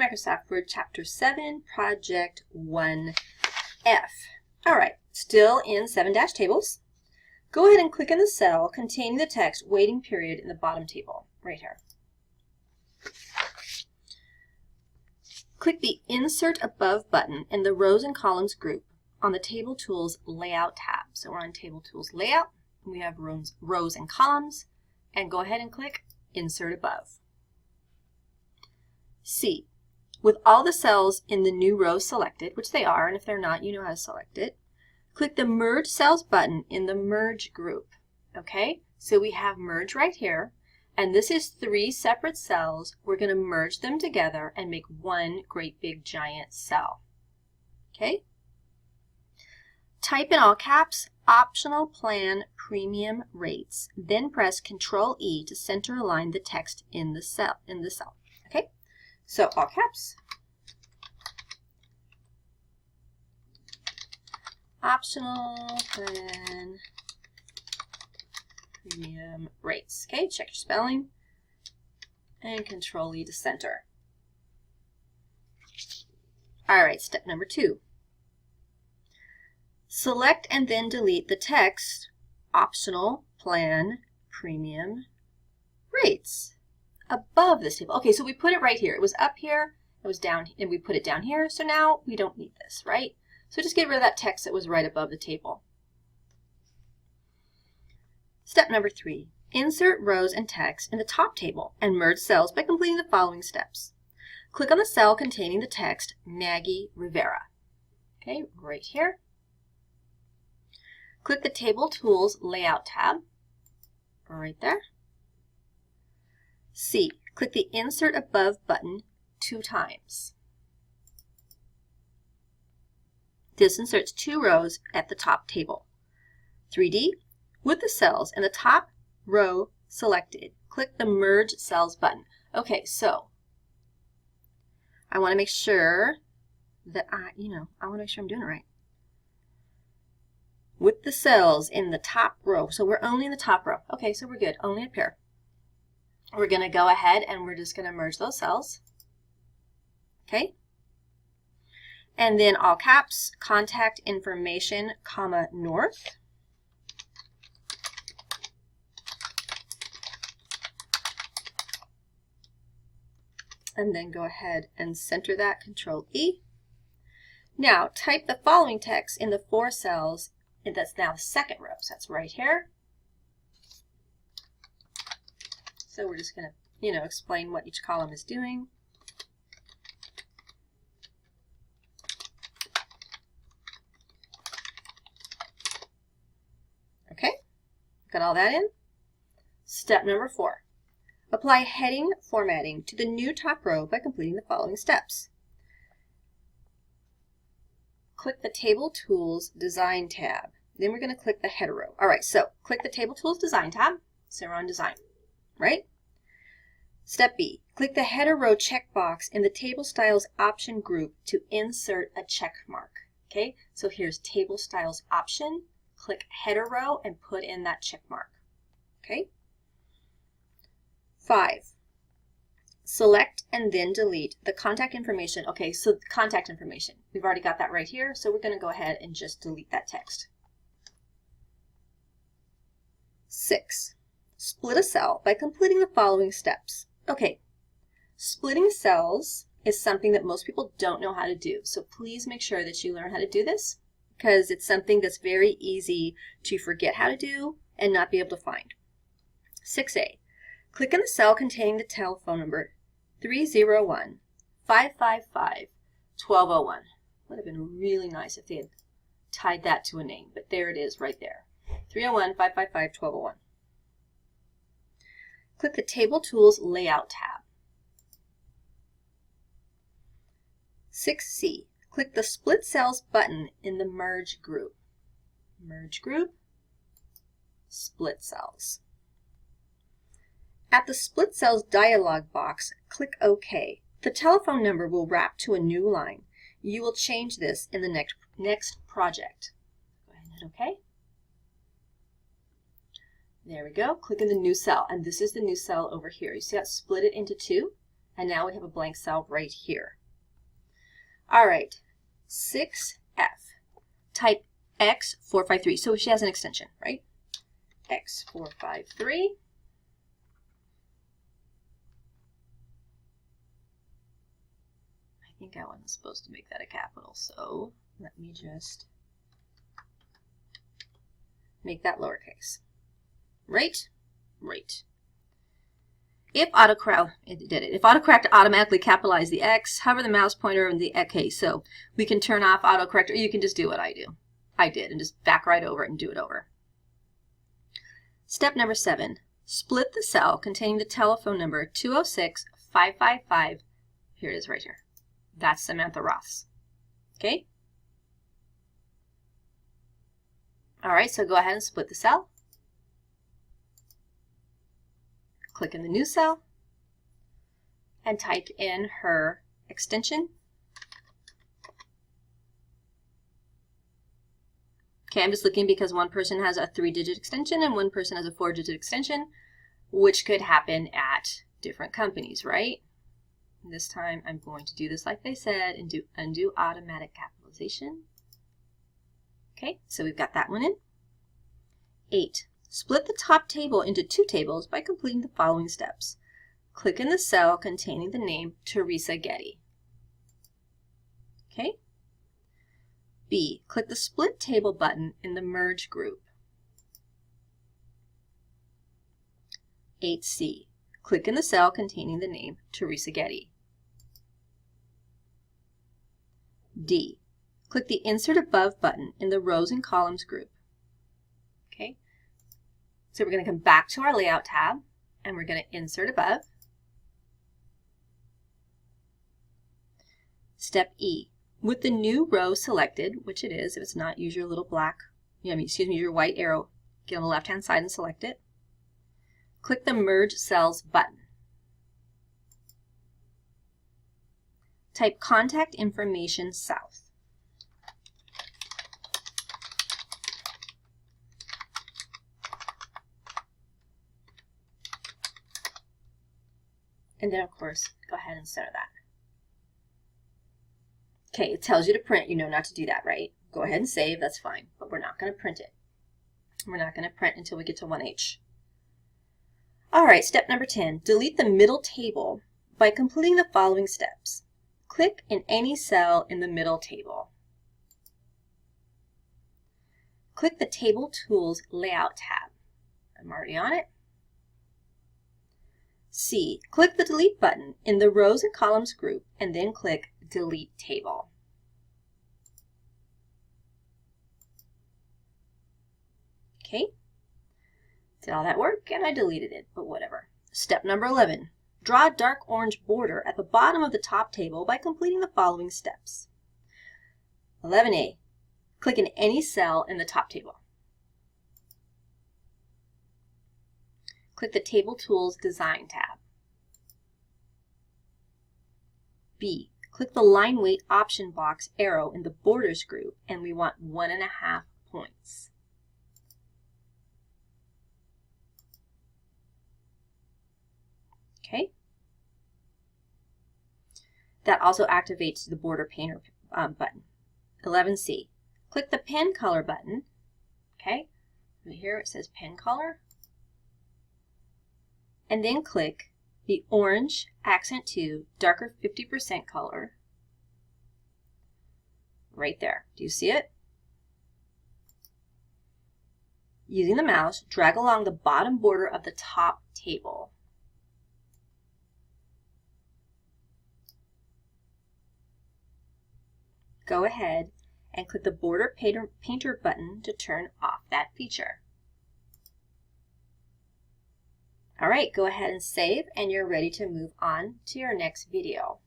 Microsoft Word Chapter 7, Project 1F. All right, still in 7-tables. Go ahead and click on the cell containing the text waiting period in the bottom table, right here. Click the Insert Above button in the Rows and Columns group on the Table Tools Layout tab. So we're on Table Tools Layout, and we have rows and columns, and go ahead and click Insert Above. C. With all the cells in the new row selected, which they are, and if they're not, you know how to select it, click the Merge Cells button in the Merge group. Okay, so we have Merge right here, and this is 3 separate cells. We're going to merge them together and make one great big giant cell. Okay? Type in all caps, Optional Plan Premium Rates, then press Ctrl-E to center align the text in the cell. Okay? So all caps, Optional Plan Premium Rates. Okay, check your spelling and Ctrl-E to center. All right, step number 2. Select and then delete the text Optional Plan Premium Rates above this table. Okay, so we put it right here. It was up here, it was down, and we put it down here. So now we don't need this, right? So just get rid of that text that was right above the table. Step number 3. Insert rows and text in the top table and merge cells by completing the following steps. Click on the cell containing the text Maggie Rivera. Okay, right here. Click the Table Tools Layout tab, right there. C. Click the Insert Above button 2 times. This inserts 2 rows at the top table. 3D. With the cells in the top row selected, click the Merge Cells button. Okay, so I want to make sure that I want to make sure I'm doing it right. With the cells in the top row, so we're only in the top row. Okay, so we're good, only up here. We're going to go ahead and we're just going to merge those cells. Okay? And then all caps, Contact Information, comma, North. And then go ahead and center that, Control-E. Now type the following text in the 4 cells, and that's now the second row. So that's right here. So we're just going to, explain what each column is doing. Okay, got all that in. Step number 4. Apply heading formatting to the new top row by completing the following steps. Click the Table Tools Design tab. Then we're going to click the header row. All right, so click the Table Tools Design tab. So we're on Design, right? Step B. Click the header row checkbox in the Table Styles option group to insert a check mark. Okay, so here's Table Styles option. Click header row and put in that check mark. Okay. 5. Select and then delete the contact information. Okay, so the contact information. We've already got that right here, so we're going to go ahead and just delete that text. 6. Split a cell by completing the following steps. Okay, splitting cells is something that most people don't know how to do, so please make sure that you learn how to do this because it's something that's very easy to forget how to do and not be able to find. 6A. Click in the cell containing the telephone number 301-555-1201. Would have been really nice if they had tied that to a name, but there it is right there. 301-555-1201. Click the Table Tools Layout tab. 6C. Click the Split Cells button in the Merge group. Merge group, Split Cells. At the Split Cells dialog box, click OK. The telephone number will wrap to a new line. You will change this in the next project. Go ahead and hit OK. There we go. Click in the new cell, and this is the new cell over here. You see how it split it into 2? And now we have a blank cell right here. All right, 6F. Type X453. So she has an extension, right? X453. I think I wasn't supposed to make that a capital, so let me just make that lowercase. Right? Right. If autocorrect, it did it. If autocorrect automatically capitalize the X, hover the mouse pointer and the X. So we can turn off autocorrect, or you can just do what I do. I did, and just back right over it and do it over. Step number 7. Split the cell containing the telephone number 206-555. Here it is right here. That's Samantha Roth's. Okay? All right, so go ahead and split the cell. Click in the new cell and type in her extension. Okay, I'm just looking because one person has a 3-digit extension and one person has a 4-digit extension, which could happen at different companies, right? This time I'm going to do this like they said and do undo automatic capitalization. Okay, so we've got that one in. 8. Split the top table into 2 tables by completing the following steps. Click in the cell containing the name Teresa Getty. Okay. B. Click the Split Table button in the Merge group. 8C. Click in the cell containing the name Teresa Getty. D. Click the Insert Above button in the Rows and Columns group. Okay. So we're going to come back to our Layout tab, and we're going to Insert Above. Step E. With the new row selected, which it is, if it's not, use your little your white arrow, get on the left-hand side and select it. Click the Merge Cells button. Type Contact Information South. And then, of course, go ahead and center that. Okay, it tells you to print. You know not to do that, right? Go ahead and save. That's fine. But we're not going to print it. We're not going to print until we get to 1H. All right, step number 10. Delete the middle table by completing the following steps. Click in any cell in the middle table. Click the Table Tools Layout tab. I'm already on it. C. Click the Delete button in the Rows and Columns group and then click Delete Table. Okay. Did all that work? And I deleted it, but whatever. Step number 11. Draw a dark orange border at the bottom of the top table by completing the following steps. 11A. Click in any cell in the top table. Click the Table Tools Design tab. B. Click the Line Weight option box arrow in the Borders group, and we want 1.5 points. Okay. That also activates the Border Painter button. 11C. Click the Pen Color button. Okay. Right here it says Pen Color. And then click the orange Accent 2 darker 50% color right there. Do you see it? Using the mouse, drag along the bottom border of the top table. Go ahead and click the Border Painter button to turn off that feature. All right, go ahead and save, and you're ready to move on to your next video.